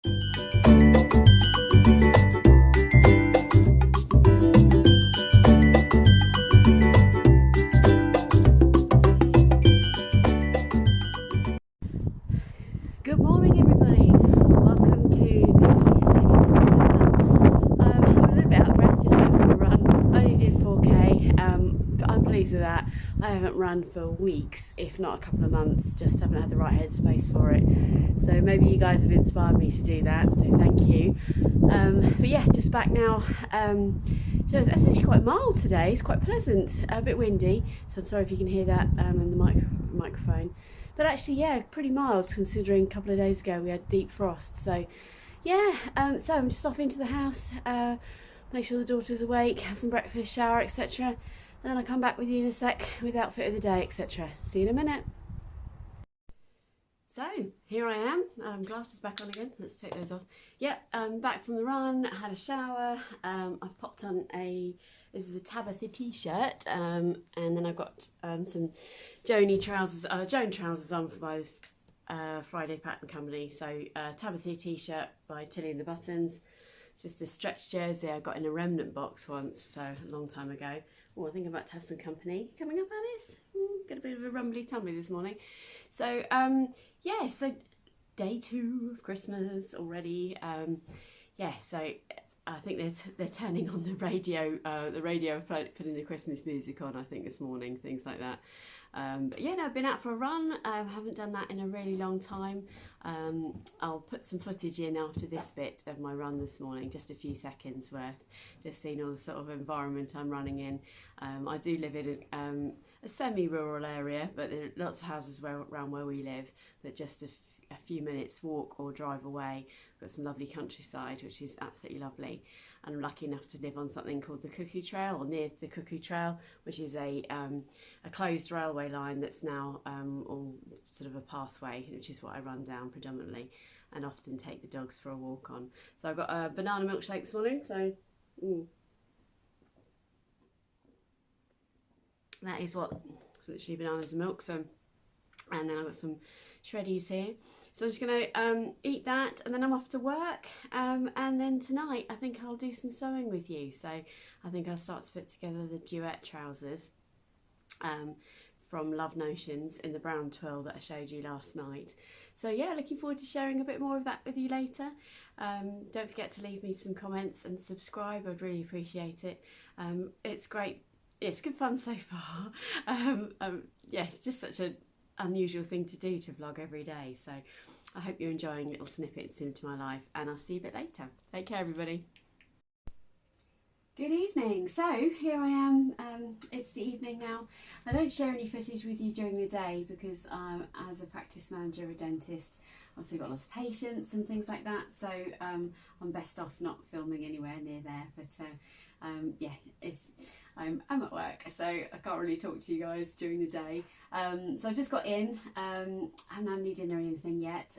Good morning everybody, welcome to the 2nd of December. I'm a little bit out of breath just went for a run. I only did 4k, but I'm pleased with that. I haven't run for weeks, if not a couple of months, just haven't had the right headspace for it. So maybe you guys have inspired me to do that, so thank you. But yeah, just back now. So it's actually quite mild today, it's quite pleasant, a bit windy, so I'm sorry if you can hear that in the microphone. But actually, yeah, pretty mild considering a couple of days ago we had deep frost. So, yeah, so I'm just off into the house, make sure the daughter's awake, have some breakfast, shower, etc. And then I'll come back with you in a sec with outfit of the day, etc. See you in a minute. So, here I am, glasses back on again, let's take those off. Yeah, back from the run, had a shower, I've popped on this is a Tabitha t-shirt, and then I've got some Joan trousers on for my Friday Pattern Company. So Tabitha t-shirt by Tilly and the Buttons. It's just a stretch jersey I got in a remnant box once, so a long time ago. Oh, I think I'm about to have some company coming up, Alice. Got a bit of a rumbly tumbly this morning. So yeah, so day 2 of Christmas already. Yeah, so I think they're turning on the radio putting the Christmas music on, I think, this morning, things like that. But yeah, no, I've been out for a run. Haven't done that in a really long time. I'll put some footage in after this bit of my run this morning, just a few seconds worth, just seeing all the sort of environment I'm running in. I do live in a semi-rural area, but there are lots of houses around where we live, but just a few minutes walk or drive away. We've got some lovely countryside, which is absolutely lovely, and I'm lucky enough to live on something called the Cuckoo Trail, or near the Cuckoo Trail, which is a closed railway line that's now all sort of a pathway, which is what I run down predominantly and often take the dogs for a walk on. So I've got a banana milkshake this morning, so that is what, it's literally bananas and milk. So, and then I've got some shreddies here, so I'm just gonna eat that, and then I'm off to work, and then tonight I think I'll do some sewing with you. So I think I'll start to put together the duet trousers from Love Notions in the brown twill that I showed you last night. So yeah, looking forward to sharing a bit more of that with you later. Don't forget to leave me some comments and subscribe, I'd really appreciate it. It's great, it's good fun so far. Yeah, it's just such an unusual thing to do, to vlog every day, so I hope you're enjoying little snippets into my life, and I'll see you a bit later. Take care everybody. Good evening. So here I am, it's the evening now. I don't share any footage with you during the day because as a practice manager, a dentist, obviously got lots of patients and things like that, so I'm best off not filming anywhere near there, but yeah, I'm at work, so I can't really talk to you guys during the day. So I just got in, I haven't had any dinner or anything yet,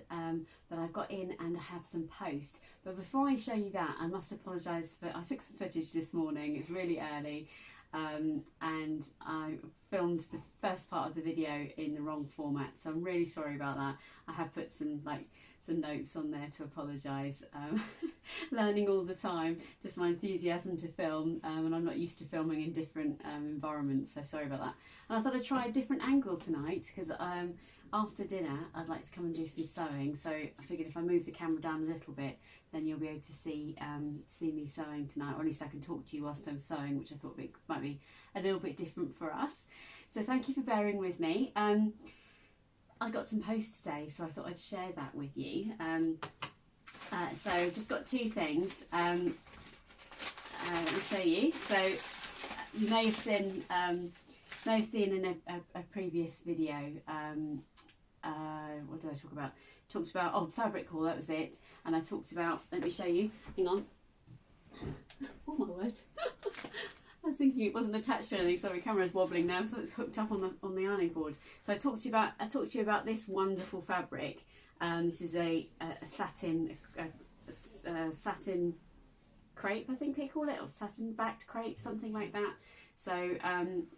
but I've got in and I have some post. But before I show you that, I must apologise for, I took some footage this morning, it's really early, and I filmed the first part of the video in the wrong format, so I'm really sorry about that. I have put some notes on there to apologise. Learning all the time, just my enthusiasm to film, and I'm not used to filming in different environments, so sorry about that. And I thought I'd try a different angle tonight, because after dinner I'd like to come and do some sewing, so I figured if I move the camera down a little bit, then you'll be able to see me sewing tonight, or at least I can talk to you whilst I'm sewing, which I thought might be a little bit different for us. So thank you for bearing with me. I got some post today, so I thought I'd share that with you. So just got 2 things. Let me show you. So you may have seen in a previous video. What did I talk about? Talked about fabric haul. That was it. And I talked about. Let me show you. Hang on. Oh my word. I was thinking it wasn't attached to anything, so my camera's wobbling now, so it's hooked up on the ironing board. So I talked to you about this wonderful fabric. This is a satin crepe, I think they call it, or satin backed crepe, something like that. So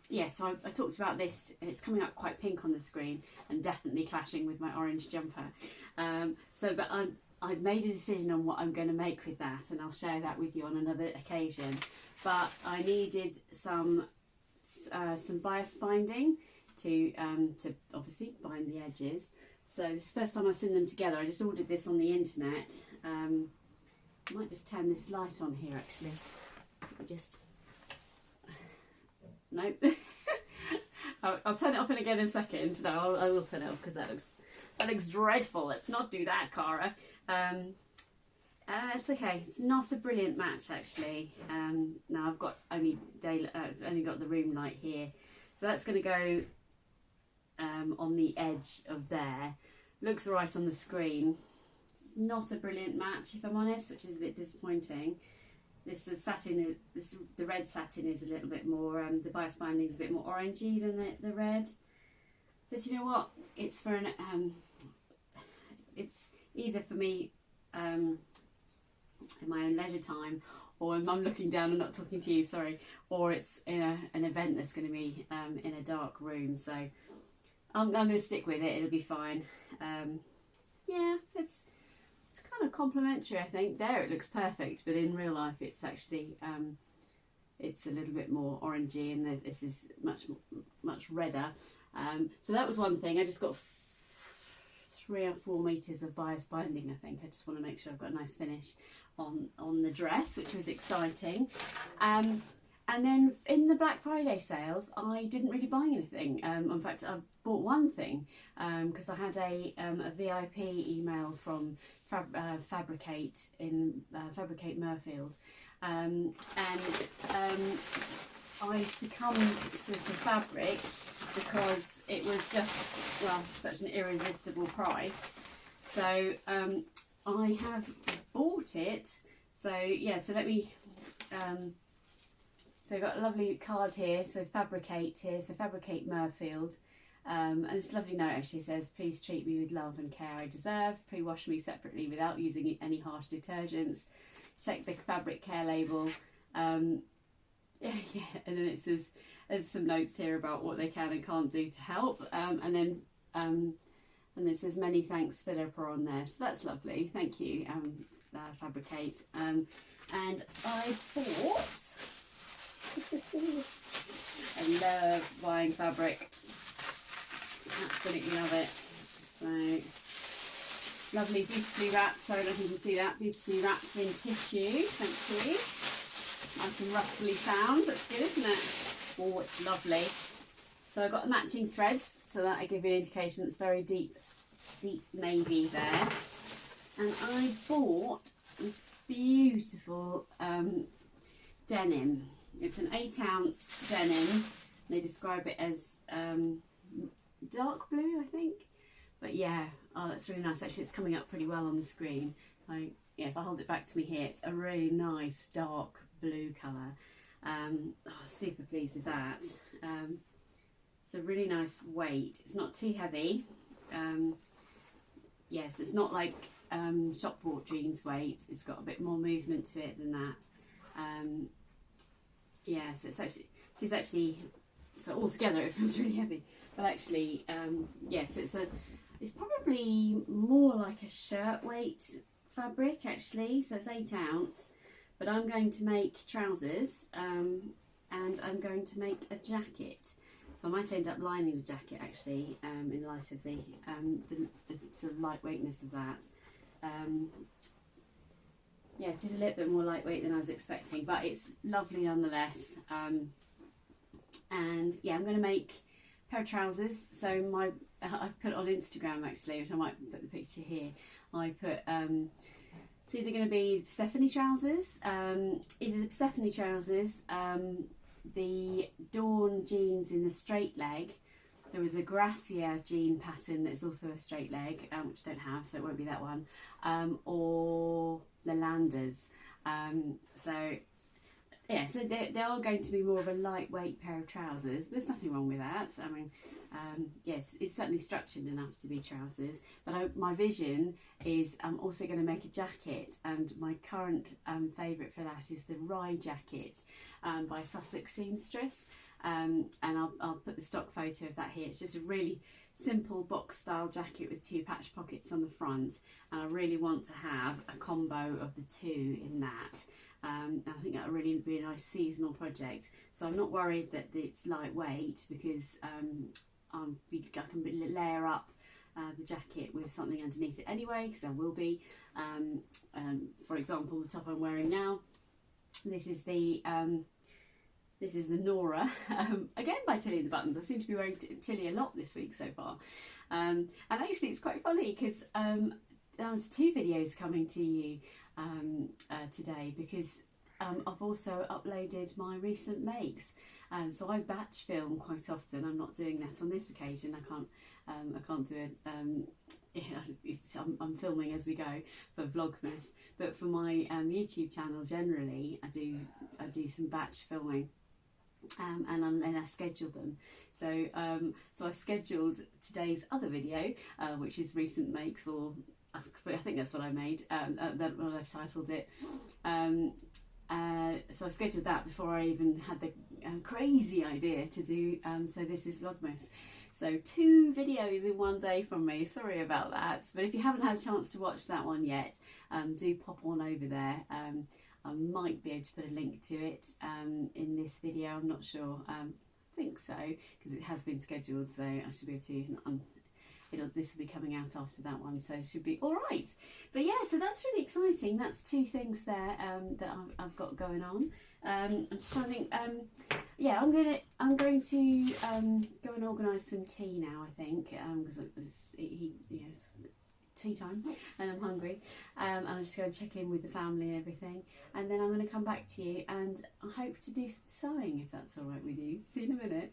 yeah, so I talked about this. It's coming up quite pink on the screen and definitely clashing with my orange jumper. But I've made a decision on what I'm going to make with that, and I'll share that with you on another occasion. But I needed some bias binding to obviously bind the edges. So this is the first time I've seen them together. I just ordered this on the internet. I might just turn this light on here actually. Nope. I'll turn it off again in a second. No, I will turn it off because that looks dreadful. Let's not do that, Cara. It's okay. It's not a brilliant match actually. Now I've got only got the room light here, so that's going to go on the edge of there. Looks right on the screen. It's not a brilliant match if I'm honest, which is a bit disappointing. The red satin is a little bit more, the bias binding is a bit more orangey than the red. But you know what? It's for it's either for me in my own leisure time, or if I'm looking down and not talking to you, sorry, or it's in an event that's going to be in a dark room. So I'm going to stick with it. It'll be fine. Yeah, it's kind of complimentary, I think. There it looks perfect, but in real life it's actually it's a little bit more orangey, and this is much redder. So that was one thing. I just got 3 or 4 meters of bias binding, I think. I just want to make sure I've got a nice finish on the dress, which was exciting. And then in the Black Friday sales, I didn't really buy anything. In fact, I bought one thing because I had a VIP email from Fabricate Murfield, and I succumbed to some fabric because it was just, well, such an irresistible price. So I have bought it. So yeah, so let me. So I've got a lovely card here, so Fabricate here, so Fabricate Murfield. And it's a lovely note actually. Says, please treat me with love and care I deserve. Pre-wash me separately without using any harsh detergents. Check the fabric care label. Yeah, and then it says, there's some notes here about what they can and can't do to help. And then it says, many thanks Philippa on there. So that's lovely. Thank you, Fabricate. And I bought... I love buying fabric. Absolutely love it. So lovely, beautifully wrapped. Sorry, I don't know if you can see that. Beautifully wrapped in tissue. Thank you. Nice and rustly sound. That's good, isn't it? Oh, it's lovely. So I've got matching threads, so that I give you an indication it's very deep navy there. And I bought this beautiful denim. It's an 8-ounce denim. They describe it as dark blue, I think. But yeah, oh, that's really nice. Actually, it's coming up pretty well on the screen. Yeah, if I hold it back to me here, it's a really nice dark blue colour. Super pleased with that. It's a really nice weight. It's not too heavy. Yes, it's not like shop bought jeans weight. It's got a bit more movement to it than that. Yeah, so it's actually so altogether it feels really heavy, but actually yes, it's probably more like a shirt weight fabric actually. So it's 8 ounce, but I'm going to make trousers and I'm going to make a jacket. So I might end up lining the jacket actually in light of the sort of lightweightness of that. Yeah, it is a little bit more lightweight than I was expecting, but it's lovely nonetheless. And yeah, I'm going to make a pair of trousers. So I put it on Instagram actually, which I might put the picture here. I put it's either going to be Persephone trousers, the Dawn jeans in the straight leg. There was a Gracia jean pattern that's also a straight leg, which I don't have, so it won't be that one, or the Landers. So yeah, so they are going to be more of a lightweight pair of trousers. There's nothing wrong with that. I mean, yes, it's certainly structured enough to be trousers. But my vision is I'm also going to make a jacket, and my current favourite for that is the Rye jacket by Sussex Seamstress. and I'll put the stock photo of that here. It's just a really simple box style jacket with 2 patch pockets on the front, and I really want to have a combo of the 2 in that. I think that would really be a nice seasonal project. So I'm not worried that it's lightweight, because I can layer up the jacket with something underneath it anyway, because I will be. For example, the top I'm wearing now, this is the Nora, again by Tilly and the Buttons. I seem to be wearing Tilly a lot this week so far. And actually it's quite funny, because there's 2 videos coming to you today, because I've also uploaded my recent makes. So I batch film quite often. I'm not doing that on this occasion. I can't do it. I'm filming as we go for Vlogmas, but for my YouTube channel generally, I do some batch filming. And then I scheduled them. So I scheduled today's other video, which is recent makes, or I think that's what I made. That what I've titled it. So I scheduled that before I even had the crazy idea to do. So this is Vlogmas. So 2 videos in one day from me. Sorry about that. But if you haven't had a chance to watch that one yet, do pop on over there. I might be able to put a link to it in this video. I'm not sure. I think so, because it has been scheduled, so I should be able to. This will be coming out after that one, so it should be all right. But yeah, so that's really exciting. That's 2 things there that I've got going on. I'm just trying to think. Yeah, I'm going to go and organise some tea now, I think, because it's tea time and I'm hungry, and I'm just going to check in with the family and everything, and then I'm going to come back to you, and I hope to do some sewing, if that's all right with you. See you in a minute.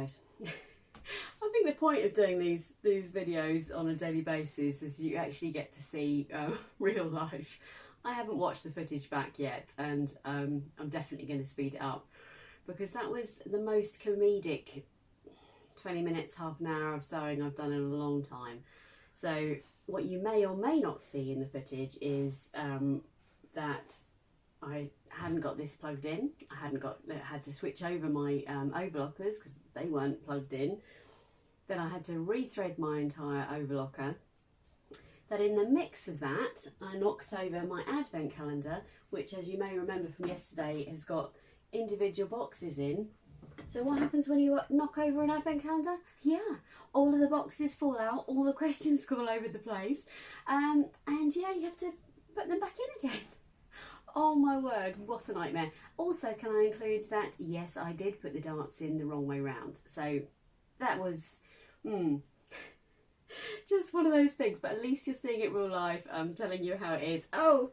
episode. I think the point of doing these videos on a daily basis is you actually get to see real life. I haven't watched the footage back yet, and I'm definitely going to speed it up, because that was the most comedic 20 minutes, half an hour of sewing I've done in a long time. So what you may or may not see in the footage is that I hadn't got this plugged in. I had to switch over my overlockers because they weren't plugged in. Then I had to rethread my entire overlocker. That in the mix of that, I knocked over my advent calendar, which, as you may remember from yesterday, has got individual boxes in. So what happens when you knock over an advent calendar? Yeah, all of the boxes fall out, all the questions go all over the place, and yeah, you have to put them back in again. Oh my word, what a nightmare. Also, can I include that, yes, I did put the darts in the wrong way round. So that was, just one of those things, but at least you're seeing it real life. I'm telling you how it is. Oh,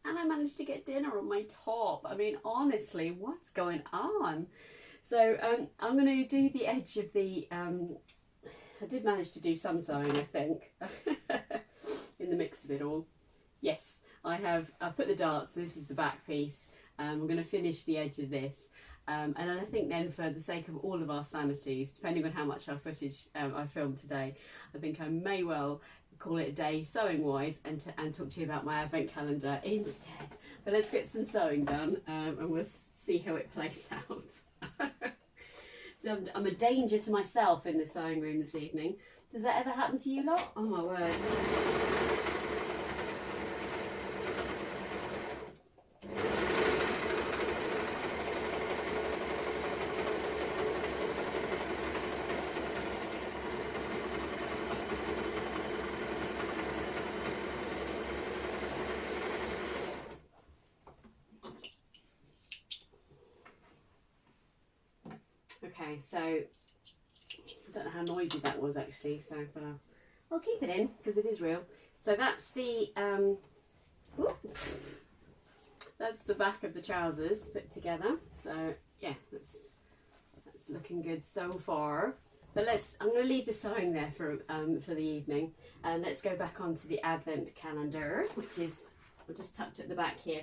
and I managed to get dinner on my top. I mean, honestly, what's going on? So I'm going to do the edge of the, I did manage to do some sewing, I think, in the mix of it all. Yes, I've put the darts, this is the back piece. I'm going to finish the edge of this. And I think then, for the sake of all of our sanities, depending on how much our footage I filmed today, I think I may well call it a day sewing wise and talk to you about my advent calendar instead. But let's get some sewing done and we'll see how it plays out. So I'm a danger to myself in the sewing room this evening. Does that ever happen to you lot? Oh my word. Okay, so I don't know how noisy that was actually, so but I'll keep it in because it is real. So that's the that's the back of the trousers put together. So yeah, that's looking good so far. But I'm going to leave the sewing there for the evening, and let's go back onto the advent calendar, which is, I'll just tucked at the back here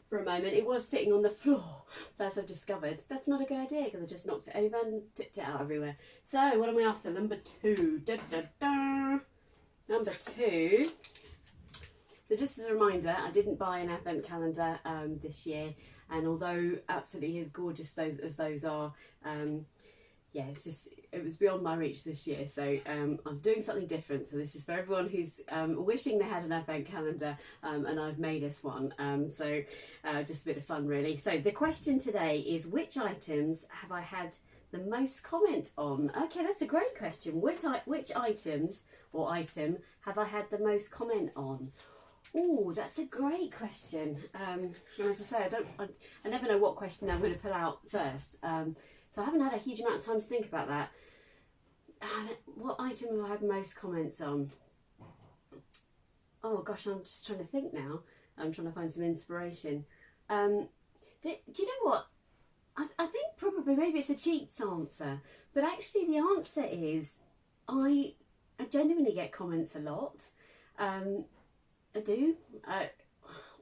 for a moment. It was sitting on the floor, as I've discovered. That's not a good idea because I just knocked it over and tipped it out everywhere. So what am I after? Number 2. Da, da, da. Number 2. So just as a reminder, I didn't buy an advent calendar this year, and although absolutely as gorgeous as those are, yeah, it was beyond my reach this year. So I'm doing something different. So this is for everyone who's wishing they had an advent calendar, and I've made us one. So just a bit of fun really. So the question today is, which items have I had the most comment on? Okay, that's a great question. Which items or item have I had the most comment on? Oh, that's a great question. And as I say, I never know what question I'm going to pull out first. So I haven't had a huge amount of time to think about that. What item have I had most comments on? Oh gosh, I'm just trying to think now. I'm trying to find some inspiration. Do you know what? I think probably maybe it's a cheats answer, but actually the answer is I genuinely get comments a lot. I do,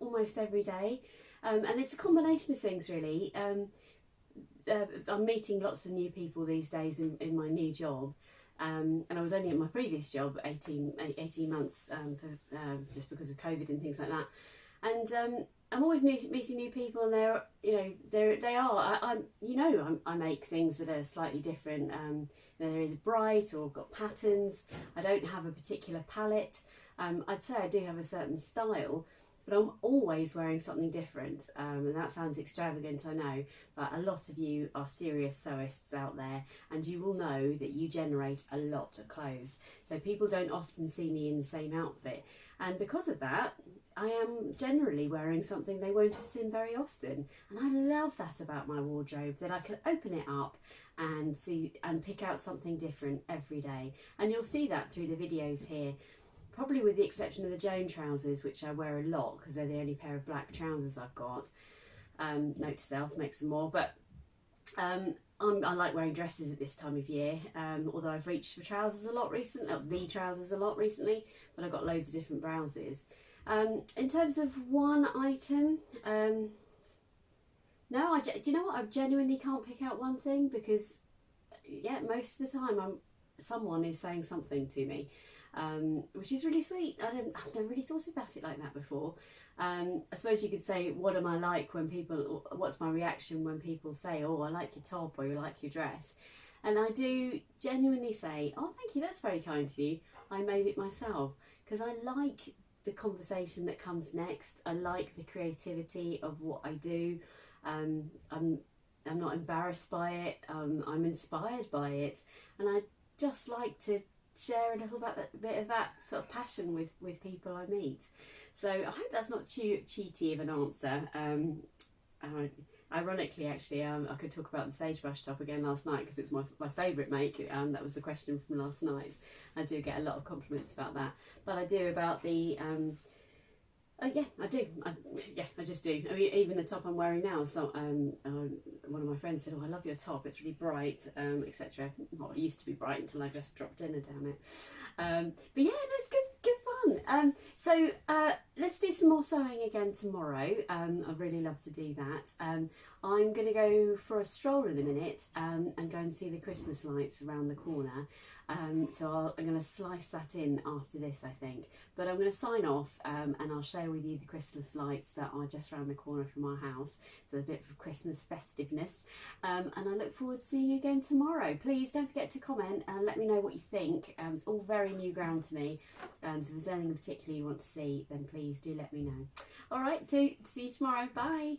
almost every day, and it's a combination of things really. I'm meeting lots of new people these days in my new job, and I was only at my previous job 18 months just because of COVID and things like that, and I'm always meeting new people, and I make things that are slightly different. They're either bright or got patterns. I don't have a particular palette. I'd say I do have a certain style, but I'm always wearing something different, and that sounds extravagant, I know, but a lot of you are serious sewists out there, and you will know that you generate a lot of clothes. So people don't often see me in the same outfit, and because of that, I am generally wearing something they won't have seen very often, and I love that about my wardrobe, that I can open it up and see and pick out something different every day. And you'll see that through the videos here. Probably with the exception of the Joan trousers, which I wear a lot because they're the only pair of black trousers I've got. Note to self, make some more. But I like wearing dresses at this time of year, although I've reached for trousers a lot recently, the trousers a lot recently, but I've got loads of different blouses. In terms of one item, no, do you know what? I genuinely can't pick out one thing because, yeah, most of the time someone is saying something to me, which is really sweet. I've never really thought about it like that before. I suppose you could say, what am I like when people, what's my reaction when people say, oh, I like your top or you like your dress? And I do genuinely say, oh, thank you, that's very kind of you. I made it myself, because I like the conversation that comes next. I like the creativity of what I do. I'm not embarrassed by it. I'm inspired by it, and I just like to share a little bit of that sort of passion with people I meet. So I hope that's not too cheaty of an answer. Ironically, actually, I could talk about the sagebrush top again last night because it was my favourite make. That was the question from last night. I do get a lot of compliments about that, but I do about the yeah, I do. I just do. I mean, even the top I'm wearing now. So, one of my friends said, "Oh, I love your top. It's really bright, etc." Well, it used to be bright until I just dropped dinner down it. But yeah, that's good fun. So let's do some more sewing again tomorrow. I'd really love to do that. I'm going to go for a stroll in a minute and go and see the Christmas lights around the corner. So I'm going to slice that in after this, I think. But I'm going to sign off and I'll share with you the Christmas lights that are just around the corner from our house. So a bit of Christmas festiveness. And I look forward to seeing you again tomorrow. Please don't forget to comment and let me know what you think. It's all very new ground to me. So if there's anything in particular you want to see, then please do let me know. All right, so see you tomorrow. Bye.